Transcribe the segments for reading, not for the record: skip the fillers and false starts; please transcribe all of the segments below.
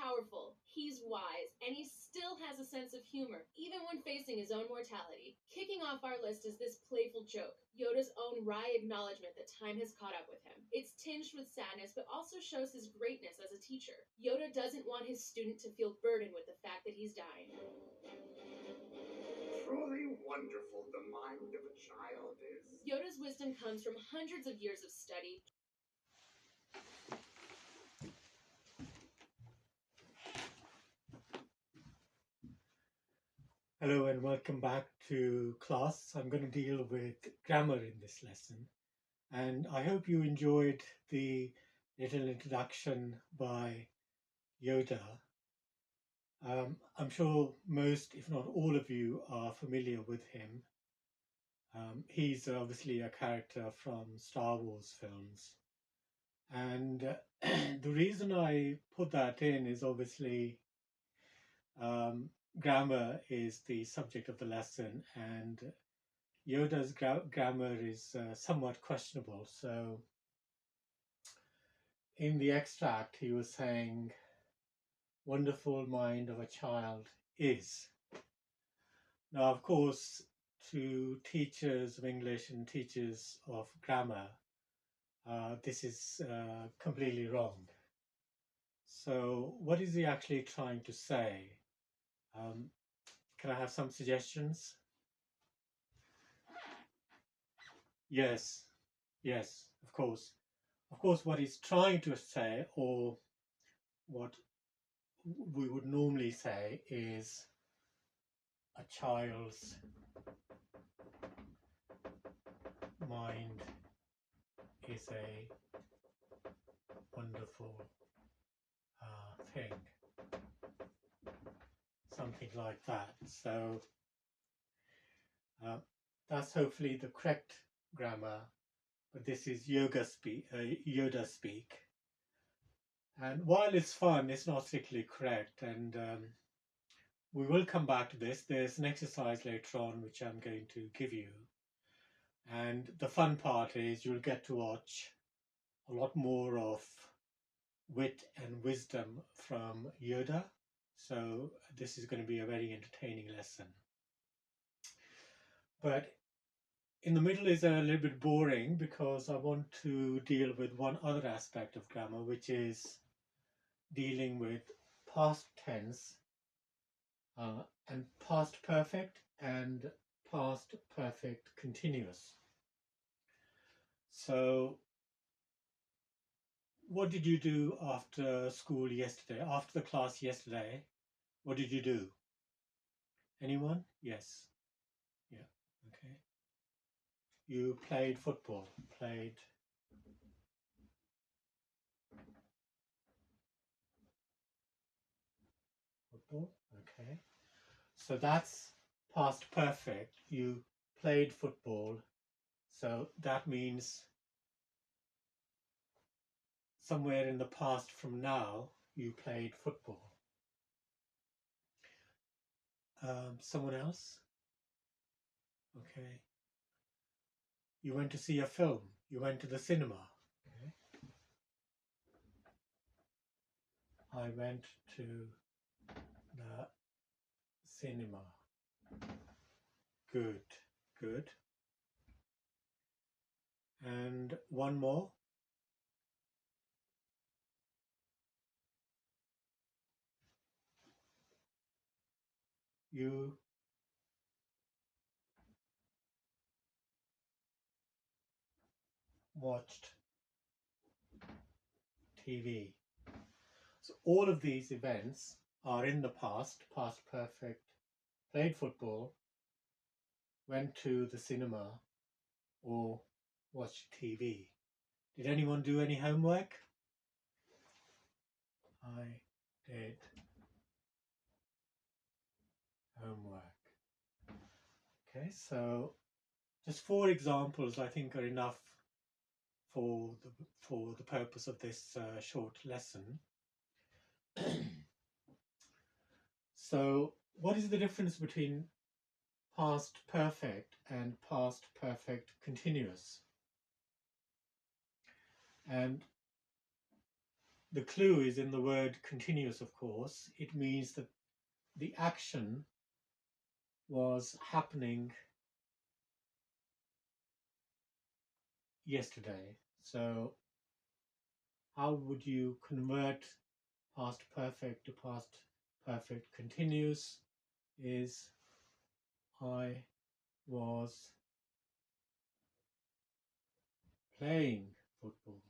powerful, he's wise, and he still has a sense of humor, even when facing his own mortality. Kicking off our list is this playful joke, Yoda's own wry acknowledgement that time has caught up with him. It's tinged with sadness, but also shows his greatness as a teacher. Yoda doesn't want his student to feel burdened with the fact that he's dying. Truly wonderful the mind of a child is. Yoda's wisdom comes from hundreds of years of study. Hello and welcome back to class. I'm going to deal with grammar in this lesson, and I hope you enjoyed the little introduction by Yoda. I'm sure most, if not all of you, are familiar with him. He's obviously a character from Star Wars films, and the reason I put that in is obviously grammar is the subject of the lesson, and Yoda's grammar is somewhat questionable. So in the extract, he was saying, wonderful mind of a child is. Now, of course, to teachers of English and teachers of grammar, this is completely wrong. So what is he actually trying to say? Can I have some suggestions? Yes, yes, of course. Of course, what he's trying to say, or what we would normally say, is a child's mind is a wonderful thing. Something like that. So that's hopefully the correct grammar, but this is Yoda speak. And while it's fun, it's not strictly correct, and we will come back to this. There's an exercise later on which I'm going to give you, and the fun part is you'll get to watch a lot more of wit and wisdom from Yoda. So this is going to be a very entertaining lesson. But in the middle is a little bit boring because I want to deal with one other aspect of grammar, which is dealing with past tense and past perfect and past perfect continuous. So what did you do after school yesterday? After the class yesterday, what did you do? Anyone? Yes. Yeah. Okay. You played football. Played football. Okay. So that's past perfect. You played football. So that means somewhere in the past from now, you played football. Someone else? Okay. You went to see a film. You went to the cinema. Okay. I went to the cinema. Good, good. And one more. You watched TV. So all of these events are in the past, past perfect, played football, went to the cinema, or watched TV. Did anyone do any homework? I did homework. Okay, so just 4 examples I think are enough for the purpose of this short lesson. So what is the difference between past perfect and past perfect continuous? And the clue is in the word continuous, of course. It means that the action was happening yesterday. So how would you convert past perfect to past perfect continuous? Is I was playing football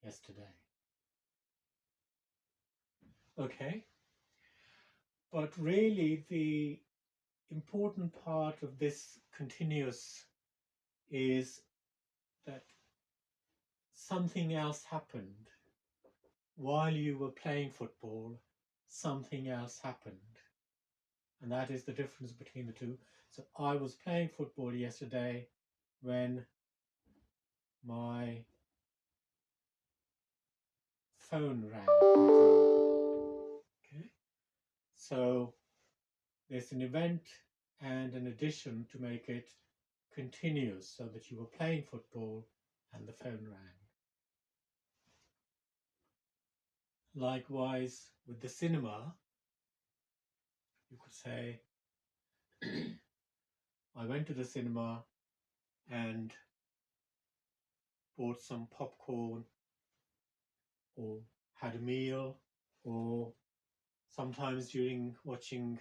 yesterday. Okay, but really the important part of this continuous is that something else happened while you were playing football. Something else happened, and that is the difference between the two. So I was playing football yesterday when my phone rang, for example. Okay, so there's an event and an addition to make it continuous, so that you were playing football and the phone rang. Likewise, with the cinema, you could say, I went to the cinema and bought some popcorn or had a meal, or sometimes during watching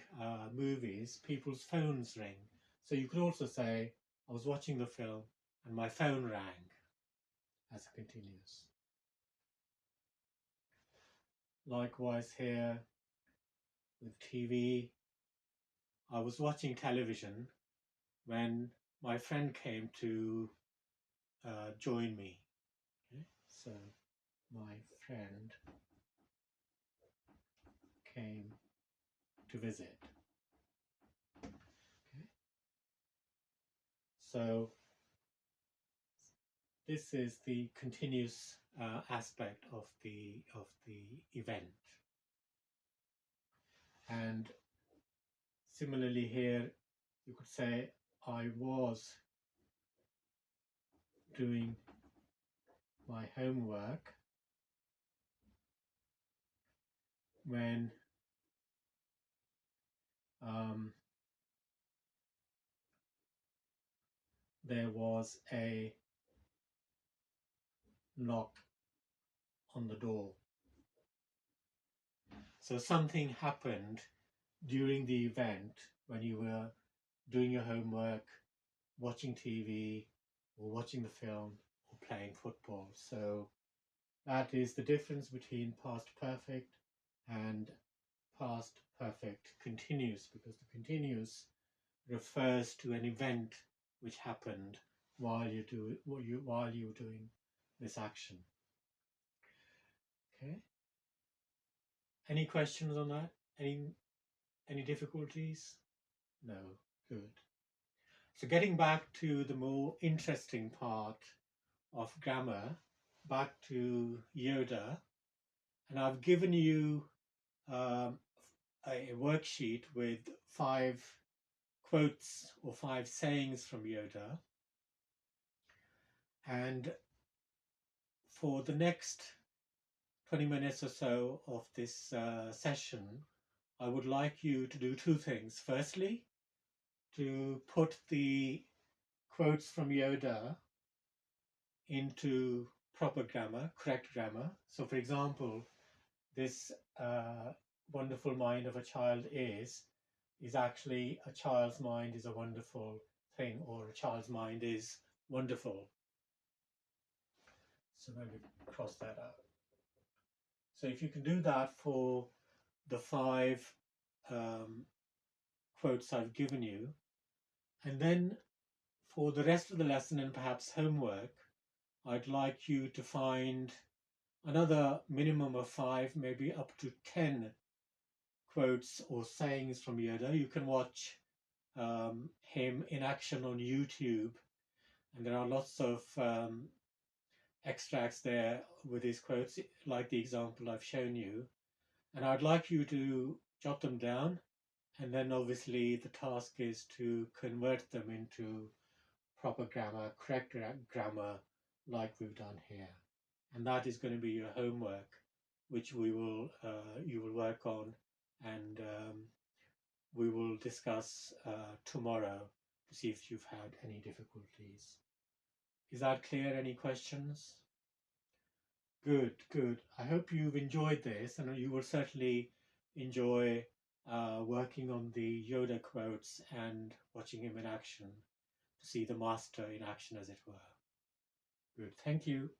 movies, people's phones ring. So you could also say, I was watching the film and my phone rang, as a continuous. Likewise here with TV, I was watching television when my friend came to join me. Okay? So my friend came to visit. Okay? So this is the continuous aspect of the event. And similarly here, you could say, I was doing my homework when there was a knock on the door. So something happened during the event when you were doing your homework, watching TV, or watching the film, or playing football. So that is the difference between past perfect and past perfect continuous, because the continuous refers to an event which happened while you were doing this action. Okay. Any questions on that? Any difficulties? No. Good. So getting back to the more interesting part of grammar, back to Yoda, and I've given you a worksheet with 5 quotes or 5 sayings from Yoda, and for the next 20 minutes or so of this session, I would like you to do 2 things. Firstly, to put the quotes from Yoda into proper grammar, correct grammar. So for example, this wonderful mind of a child is actually a child's mind is a wonderful thing, or a child's mind is wonderful. So let me cross that out. So if you can do that for the 5 quotes I've given you, and then for the rest of the lesson and perhaps homework, I'd like you to find another minimum of 5, maybe up to 10 quotes or sayings from Yoda. You can watch him in action on YouTube, and there are lots of extracts there with his quotes, like the example I've shown you. And I'd like you to jot them down, and then obviously the task is to convert them into proper grammar, correct grammar, like we've done here. and that is going to be your homework, which you will work on, and we will discuss tomorrow to see if you've had any difficulties. Is that clear? Any questions? Good, good. I hope you've enjoyed this, and you will certainly enjoy working on the Yoda quotes and watching him in action to see the master in action, as it were. Good. Thank you.